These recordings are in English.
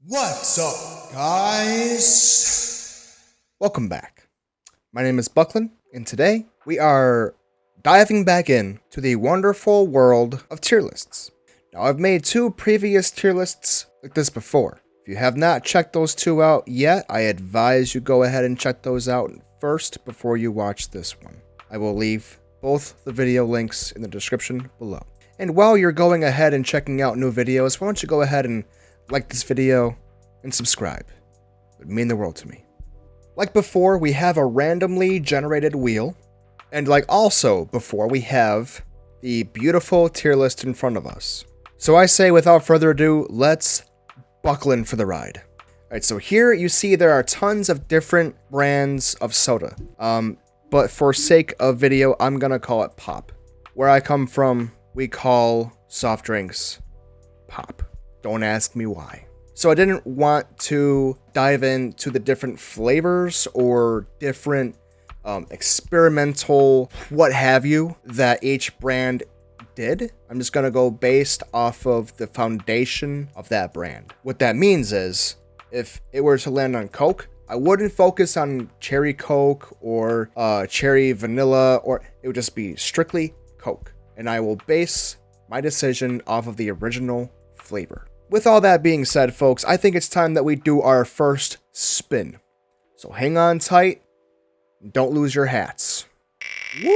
What's up, guys? Welcome back. My name is Bucklin, and today we are diving back in to the wonderful world of tier lists. Now, I've made two previous tier lists like this before. If you have not checked those two out yet, I advise you go ahead and check those out first before you watch this one. I will leave both the video links in the description below. And while you're going ahead and checking out new videos, why don't you go ahead and like this video and subscribe. It would mean the world to me. Like before, we have a randomly generated wheel. And like also before, we have the beautiful tier list in front of us. So I say without further ado, let's buckle in for the ride. Alright, so here you see there are tons of different brands of soda. But for sake of video, I'm gonna call it pop. Where I come from, we call soft drinks pop. Don't ask me why. So I didn't want to dive into the different flavors or different experimental what have you that each brand did. I'm just going to go based off of the foundation of that brand. What that means is if it were to land on Coke, I wouldn't focus on cherry Coke or cherry vanilla, or it would just be strictly Coke. And I will base my decision off of the original flavor. With all that being said, folks, I think it's time that we do our first spin. So hang on tight, and don't lose your hats. Woo!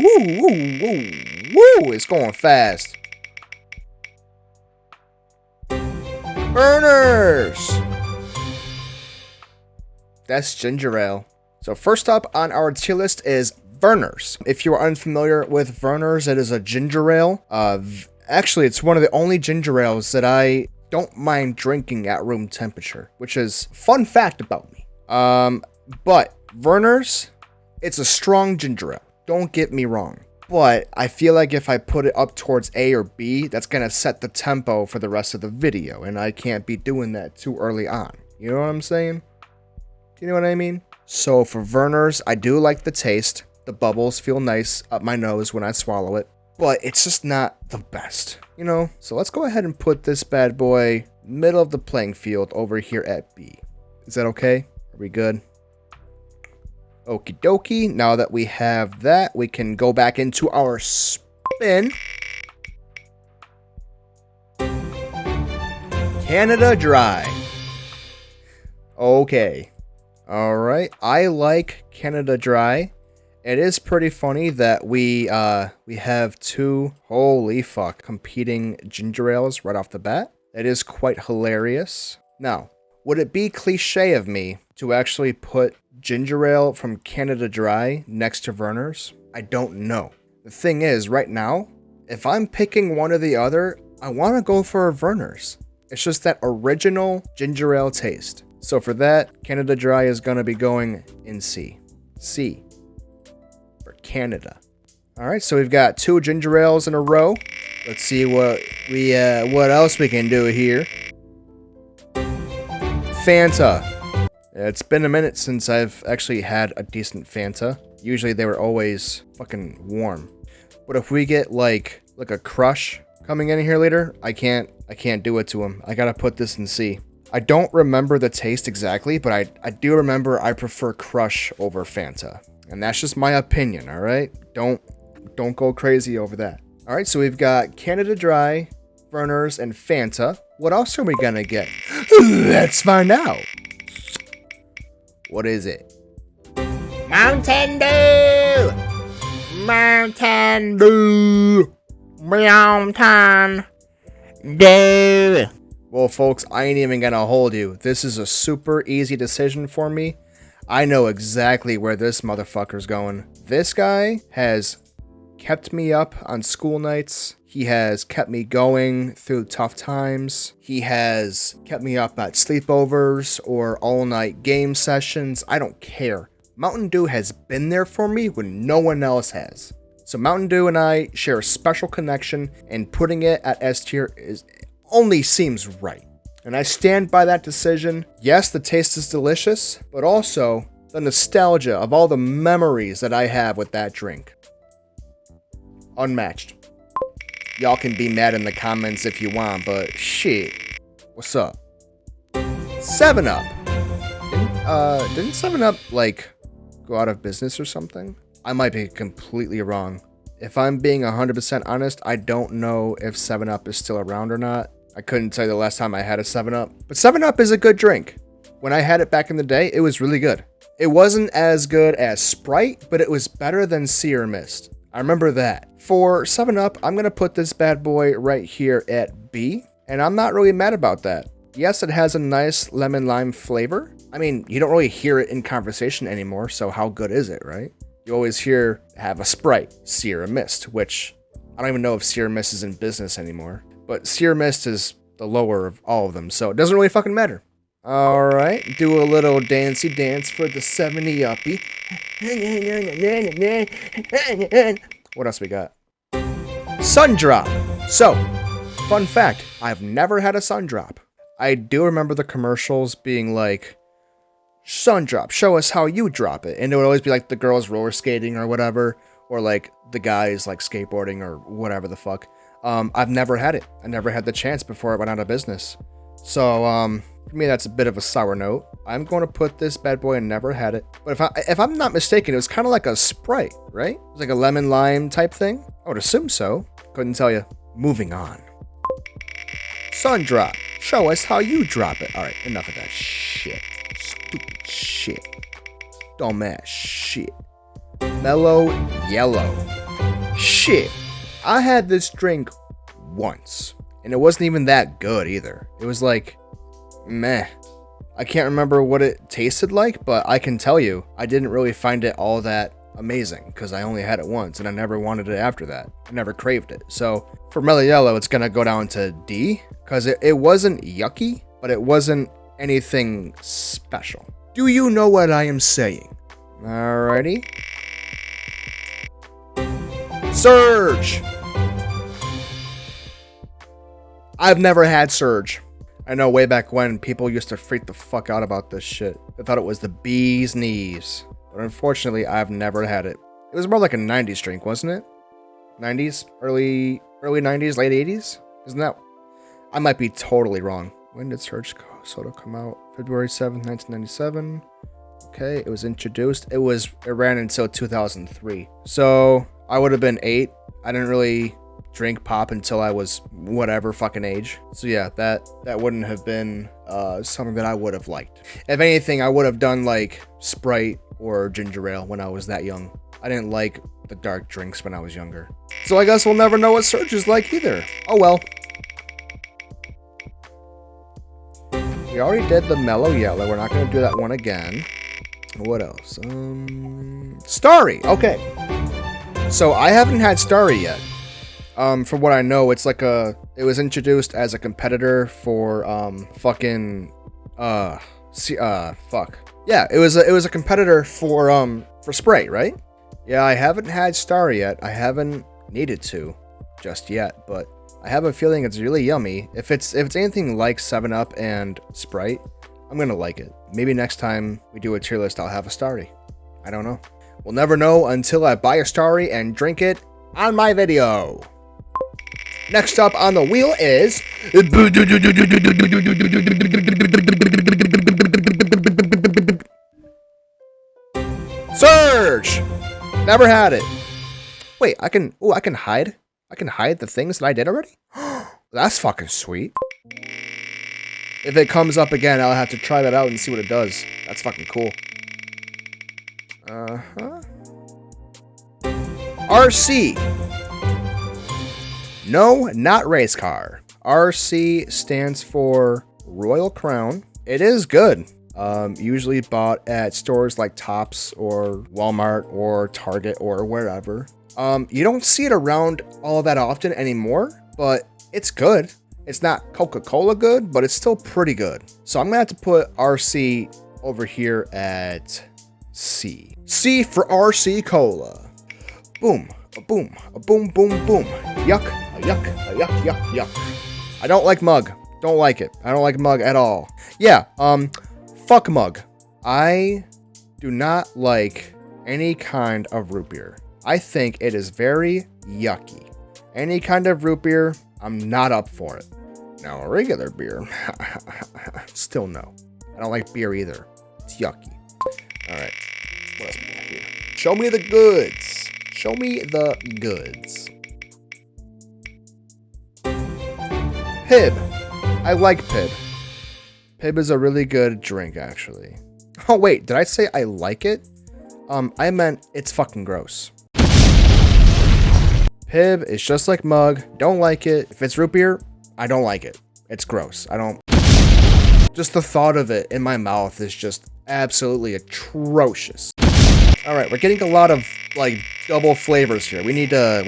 Woo! Woo! Woo! Woo! It's going fast. Burners! That's ginger ale. So first up on our tier list is Vernors. If you are unfamiliar with Vernors, it is a ginger ale. Actually, it's one of the only ginger ales that I don't mind drinking at room temperature, which is fun fact about me. But Vernors, it's a strong ginger ale. Don't get me wrong. But I feel like if I put it up towards A or B, that's going to set the tempo for the rest of the video, and I can't be doing that too early on. You know what I'm saying? You know what I mean? So for Vernors, I do like the taste. The bubbles feel nice up my nose when I swallow it. But it's just not the best, you know? So let's go ahead and put this bad boy middle of the playing field over here at B. Is that okay? Are we good? Okie dokie. Now that we have that, we can go back into our spin. Canada Dry. Okay. Alright. I like Canada Dry. It is pretty funny that we have two, holy fuck, competing ginger ales right off the bat. It is quite hilarious. Now, would it be cliche of me to actually put ginger ale from Canada Dry next to Vernors? I don't know. The thing is, right now, if I'm picking one or the other, I want to go for a Vernors. It's just that original ginger ale taste. So for that, Canada Dry is going to be going in C. C. Canada. All right, so we've got two ginger ales in a row. Let's see what else we can do here. Fanta. It's been a minute since I've actually had a decent Fanta. Usually they were always fucking warm. But if we get like a Crush coming in here later, I can't do it to him. I gotta put this in C. I don't remember the taste exactly, but I do remember I prefer Crush over Fanta. And that's just my opinion, all right? Don't go crazy over that. All right, so we've got Canada Dry, Vernors, and Fanta. What else are we gonna get? Let's find out. What is it? Mountain Dew! Mountain Dew! Mountain Dew! Well, folks, I ain't even gonna hold you. This is a super easy decision for me. I know exactly where this motherfucker's going. This guy has kept me up on school nights. He has kept me going through tough times. He has kept me up at sleepovers or all-night game sessions. I don't care. Mountain Dew has been there for me when no one else has. So Mountain Dew and I share a special connection, and putting it at S tier only seems right. And I stand by that decision. Yes, the taste is delicious, but also the nostalgia of all the memories that I have with that drink. Unmatched. Y'all can be mad in the comments if you want, but shit. What's up? 7UP. Didn't 7UP, like, go out of business or something? I might be completely wrong. If I'm being 100% honest, I don't know if 7UP is still around or not. I couldn't tell you the last time I had a 7UP. But 7UP is a good drink. When I had it back in the day, it was really good. It wasn't as good as Sprite, but it was better than Sea or Mist. I remember that. For 7UP, I'm going to put this bad boy right here at B. And I'm not really mad about that. Yes, it has a nice lemon lime flavor. I mean, you don't really hear it in conversation anymore, so how good is it, right? You always hear have a Sprite, Sea or Mist, which I don't even know if Sea or Mist is in business anymore. But Sea or Mist is the lower of all of them, so it doesn't really fucking matter. Alright, do a little dancey dance for the 7-uppy. What else we got? Sun drop. So, fun fact, I've never had a sun drop. I do remember the commercials being like, sun drop, show us how you drop it. And it would always be like the girls roller skating or whatever, or like the guys like skateboarding or whatever the fuck. I've never had it. I never had the chance before it went out of business. So, for me, that's a bit of a sour note. I'm going to put this bad boy and never had it. But if I'm not mistaken, it was kind of like a Sprite, right? It was like a lemon lime type thing. I would assume so. Couldn't tell you. Moving on. Sun drop. Show us how you drop it. All right, enough of that shit. Stupid shit. Dumbass shit. Mellow yellow. Shit. I had this drink once, and it wasn't even that good either. It was like, meh. I can't remember what it tasted like, but I can tell you, I didn't really find it all that amazing, because I only had it once, and I never wanted it after that. I never craved it. So, for Mellow Yellow, it's gonna go down to D, because it wasn't yucky, but it wasn't anything special. Do you know what I am saying? Alrighty. Surge! I've never had Surge. I know way back when people used to freak the fuck out about this shit. They thought it was the bee's knees. But unfortunately, I've never had it. It was more like a 90s drink, wasn't it? 90s? Early 90s? Late 80s? Isn't that? I might be totally wrong. When did Surge Soda come out? February 7th, 1997. Okay, it was introduced. It ran until 2003. So, I would have been 8. I didn't really drink pop until I was whatever fucking age. So yeah, that wouldn't have been something that I would have liked. If anything, I would have done like Sprite or ginger ale when I was that young. I didn't like the dark drinks when I was younger. So I guess we'll never know what Surge is like either. Oh well. We already did the Mellow Yellow. We're not going to do that one again. What else? Starry. Okay. So I haven't had Starry yet. From what I know, it's like it was introduced as a competitor for, fuck. Yeah, it was a competitor for Sprite, right? Yeah, I haven't had Starry yet. I haven't needed to just yet, but I have a feeling it's really yummy. If it's anything like 7UP and Sprite, I'm gonna like it. Maybe next time we do a tier list, I'll have a Starry. I don't know. We'll never know until I buy a Starry and drink it on my video. Next up on the wheel is Surge. Never had it. Wait, I can hide. I can hide the things that I did already? That's fucking sweet. If it comes up again, I'll have to try that out and see what it does. That's fucking cool. RC. No, not race car. RC stands for Royal Crown. It is good. Usually bought at stores like Tops or Walmart or Target or wherever. You don't see it around all that often anymore, but it's good. It's not Coca-Cola good, but it's still pretty good. So I'm gonna have to put RC over here at C. C for RC Cola. Boom, a boom, a boom, boom, boom. Yuck, a yuck, a yuck, yuck, yuck. I don't like mug. Don't like it. I don't like mug at all. Yeah, fuck mug. I do not like any kind of root beer. I think it is very yucky. Any kind of root beer, I'm not up for it. Now, a regular beer. Still no. I don't like beer either. It's yucky. Alright. What else we got here? Show me the goods. Show me the goods. Pib. I like Pib. Pib is a really good drink, actually. Oh, wait. Did I say I like it? I meant it's fucking gross. Pib is just like Mug. Don't like it. If it's root beer, I don't like it. It's gross. I don't... Just the thought of it in my mouth is just absolutely atrocious. All right, we're getting a lot of like double flavors here. We need a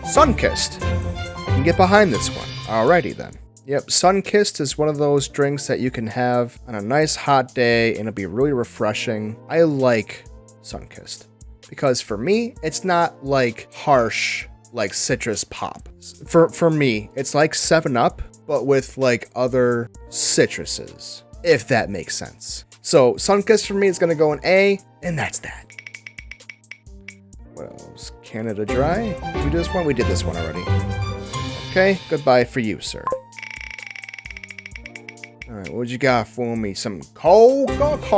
Sunkissed. I can get behind this one. Alrighty then. Yep, Sunkissed is one of those drinks that you can have on a nice hot day and it'll be really refreshing. I like Sunkissed because for me, it's not like harsh like citrus pop. For me, it's like 7UP, but with like other citruses, if that makes sense. So Sunkissed for me is gonna go in A, and that's that. What else? Canada Dry. Did we do this one? We did this one already. Okay, goodbye for you, sir. Alright, what you got for me? Some Coca-Cola.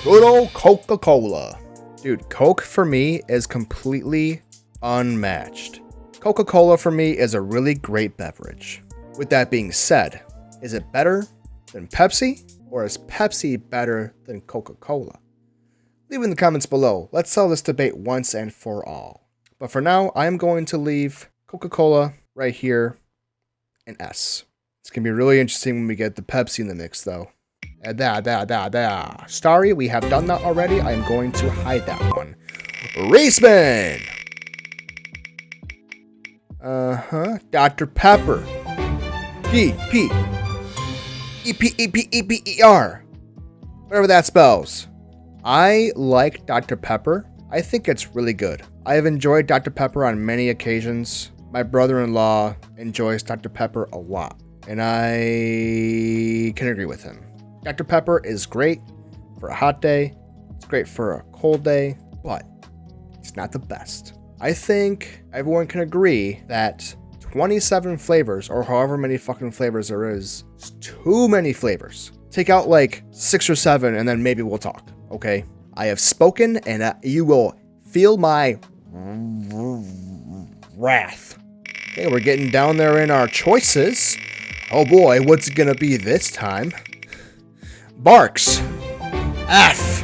Good old Coca-Cola. Dude, Coke for me is completely unmatched. Coca-Cola for me is a really great beverage. With that being said, is it better than Pepsi? Or is Pepsi better than Coca-Cola? Leave in the comments below. Let's settle this debate once and for all. But for now, I'm going to leave Coca-Cola right here in S. It's going to be really interesting when we get the Pepsi in the mix, though. Starry, we have done that already. I'm going to hide that one. Raceman! Dr. Pepper. P-P-E-P-E-P-E-R. Whatever that spells. I like Dr. Pepper. I think it's really good. I have enjoyed Dr. Pepper on many occasions. My brother-in-law enjoys Dr. Pepper a lot, and I can agree with him. Dr. Pepper is great for a hot day. It's great for a cold day, but it's not the best. I think everyone can agree that 27 flavors, or however many fucking flavors there is too many flavors. Take out like 6 or 7, and then maybe we'll talk, okay? I have spoken, and you will feel my wrath. Okay, we're getting down there in our choices. Oh boy, what's it gonna be this time? Barks. F.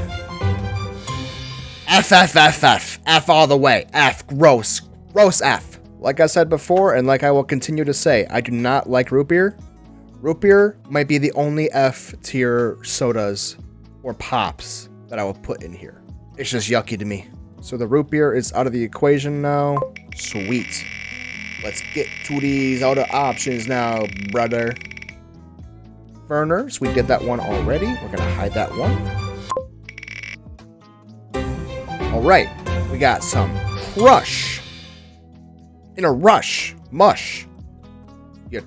F, F, F, F. F all the way. F. Gross. Gross F. Like I said before, and like I will continue to say, I do not like root beer. Root beer might be the only F tier sodas or pops that I will put in here. It's just yucky to me. So the root beer is out of the equation now. Sweet. Let's get to these other options now, brother. Burners, we did that one already. We're gonna hide that one. Alright, we got some Crush. In a rush. Mush. You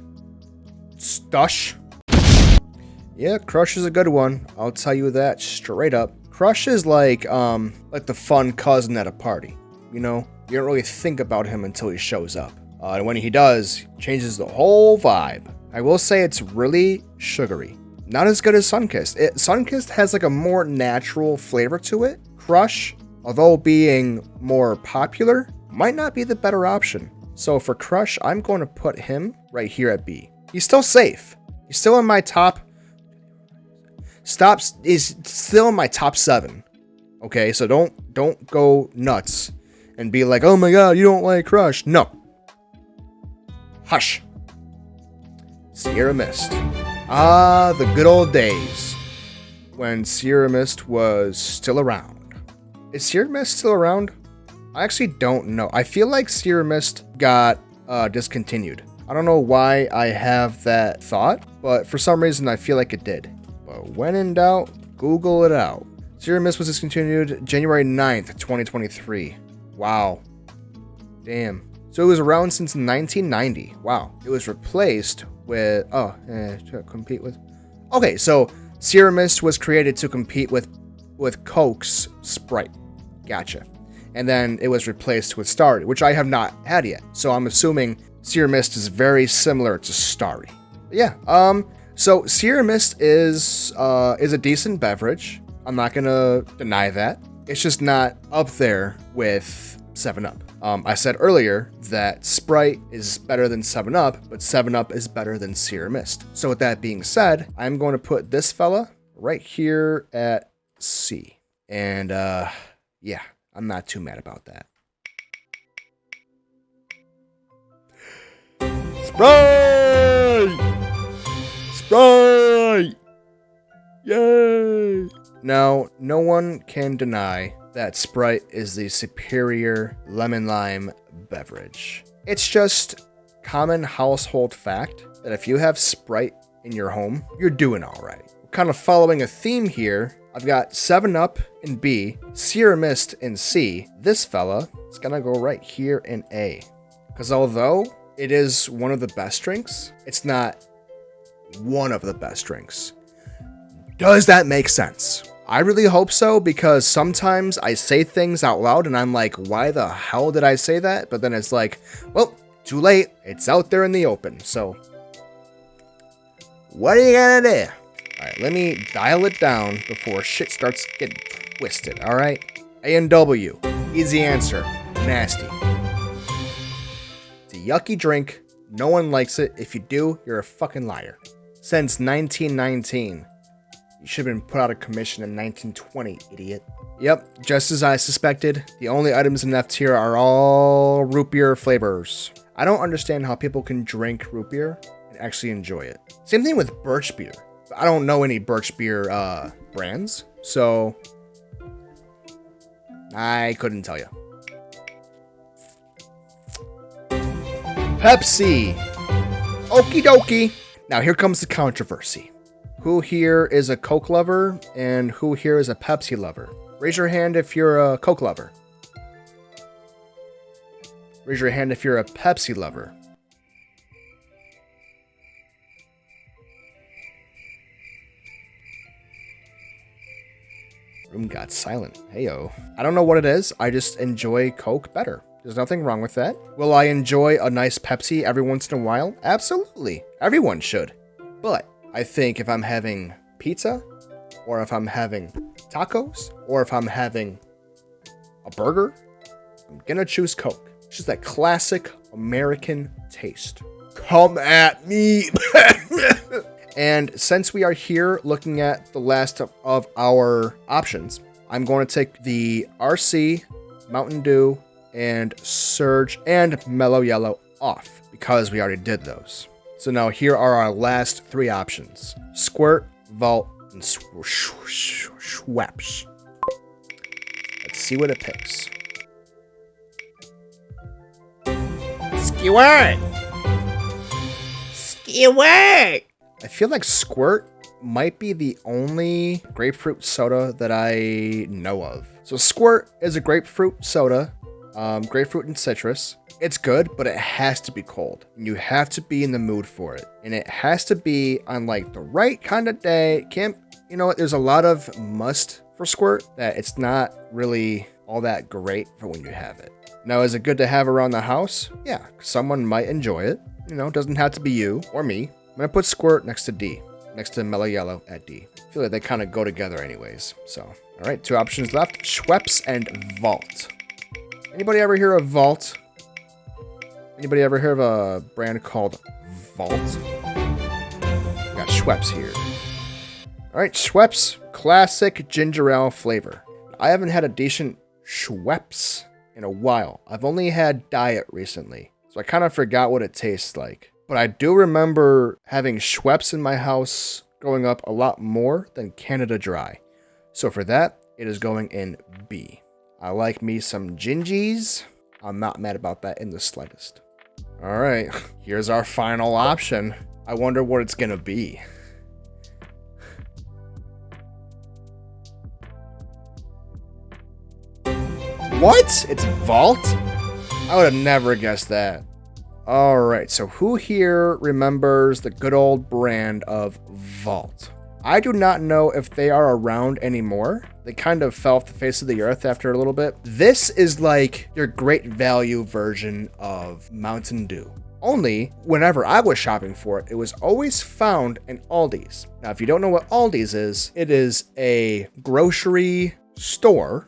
stush. Yeah, Crush is a good one. I'll tell you that straight up. Crush is like the fun cousin at a party. You know, you don't really think about him until he shows up. And when he does, changes the whole vibe. I will say it's really sugary. Not as good as Sunkissed. Sunkissed has like a more natural flavor to it. Crush, although being more popular, might not be the better option. So for Crush, I'm going to put him right here at B. He's still safe. He's still in my top... Is still in my top 7. Okay, so don't go nuts and be like, oh my god, you don't like Crush. No. Hush. Sierra Mist. Ah, the good old days when Sierra Mist was still around. Is Sierra Mist still around? I actually don't know. I feel like Sierra Mist got discontinued. I don't know why I have that thought, but for some reason I feel like it did. But when in doubt, Google it out. Sierra Mist was discontinued January 9th, 2023. Wow. Damn. So it was around since 1990. Wow. It was replaced with... to compete with... Okay, so Sierra Mist was created to compete with Coke's Sprite. Gotcha. and then it was replaced with Starry, which I have not had yet. So I'm assuming Sear Mist is very similar to Starry. But yeah, so Sear Mist is a decent beverage. I'm not gonna deny that. It's just not up there with 7UP. I said earlier that Sprite is better than 7UP, but 7UP is better than Sear Mist. So with that being said, I'm going to put this fella right here at C. And yeah, I'm not too mad about that. Sprite! Sprite! Yay! Now, no one can deny that Sprite is the superior lemon lime beverage. It's just common household fact that if you have Sprite in your home, you're doing all right. Kind of following a theme here, I've got 7UP in B, Sear Mist in C. This fella is gonna go right here in A. Because although it is one of the best drinks, it's not one of the best drinks. Does that make sense? I really hope so, because sometimes I say things out loud and I'm like, why the hell did I say that? But then it's like, well, too late. It's out there in the open. So what are you gonna do? All right, let me dial it down before shit starts getting twisted. All right, A and W, easy answer, nasty. It's a yucky drink. No one likes it. If you do, you're a fucking liar. Since 1919. You should have been put out of commission in 1920, idiot. Yep, just as I suspected, the only items in F tier are all root beer flavors. I don't understand how people can drink root beer and actually enjoy it. Same thing with birch beer. I don't know any birch beer brands, so I couldn't tell you. Pepsi. Okie dokie. Now here comes the controversy. Who here is a Coke lover and who here is a Pepsi lover? Raise your hand if you're a Coke lover. Raise your hand if you're a Pepsi lover. Room got silent. Heyo. I don't know what it is. I just enjoy Coke better. There's nothing wrong with that. Will I enjoy a nice Pepsi every once in a while? Absolutely. Everyone should. But I think if I'm having pizza, or if I'm having tacos, or if I'm having a burger, I'm gonna choose Coke. It's just that classic American taste. Come at me! And since we are here looking at the last of our options, I'm going to take the RC, Mountain Dew, and Surge, and Mellow Yellow off, because we already did those. So now here are our last three options. Squirt, Vault, and Schweppes. Let's see what it picks. Squirt! Squirt! I feel like Squirt might be the only grapefruit soda that I know of. So Squirt is a grapefruit soda, grapefruit and citrus. It's good, but it has to be cold. You have to be in the mood for it. And it has to be on like the right kind of day. You know what? There's a lot of must for Squirt that it's not really all that great for when you have it. Now, is it good to have around the house? Yeah, someone might enjoy it. You know, it doesn't have to be you or me. I'm gonna put Squirt next to D, next to Mellow Yellow at D. I feel like they kind of go together anyways. So, all right, two options left, Schweppes and Vault. Anybody ever hear of Vault? Anybody ever hear of a brand called Vault? We got Schweppes here. All right, Schweppes, classic ginger ale flavor. I haven't had a decent Schweppes in a while. I've only had Diet recently, so I kind of forgot what it tastes like. But I do remember having Schweppes in my house growing up a lot more than Canada Dry. So for that, it is going in B. I like me some gingies. I'm not mad about that in the slightest. All right, here's our final option. I wonder what it's gonna be. What? It's Vault? I would have never guessed that. All right, so who here remembers the good old brand of Vault? I do not know if they are around anymore. They kind of fell off the face of the earth after a little bit. This is like your great value version of Mountain Dew. Only, whenever I was shopping for it, it was always found in Aldi's. Now, if you don't know what Aldi's is, it is a grocery store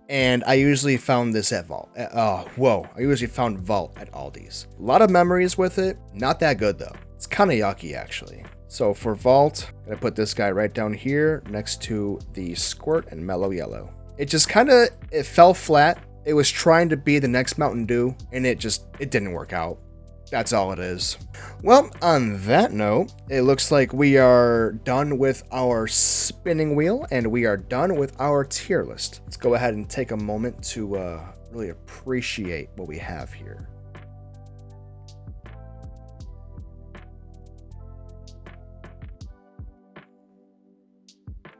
and I usually found this at Vault. I usually found Vault at Aldi's. A lot of memories with it. Not that good though. It's kind of yucky actually. So for Vault, I'm gonna put this guy right down here next to the Squirt and Mellow Yellow. It just it fell flat. It was trying to be the next Mountain Dew, and it didn't work out. That's all it is. Well, on that note, it looks like we are done with our spinning wheel, and we are done with our tier list. Let's go ahead and take a moment to really appreciate what we have here.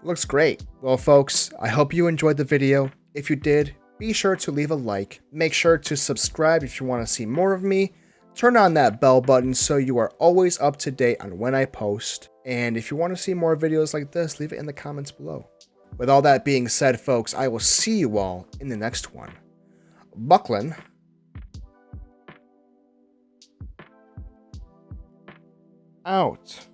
Looks great. Well, folks, I hope you enjoyed the video. If you did, be sure to leave a like. Make sure to subscribe if you want to see more of me. Turn on that bell button so you are always up to date on when I post. And if you want to see more videos like this, leave it in the comments below. With all that being said, folks, I will see you all in the next one. Bucklin. Out.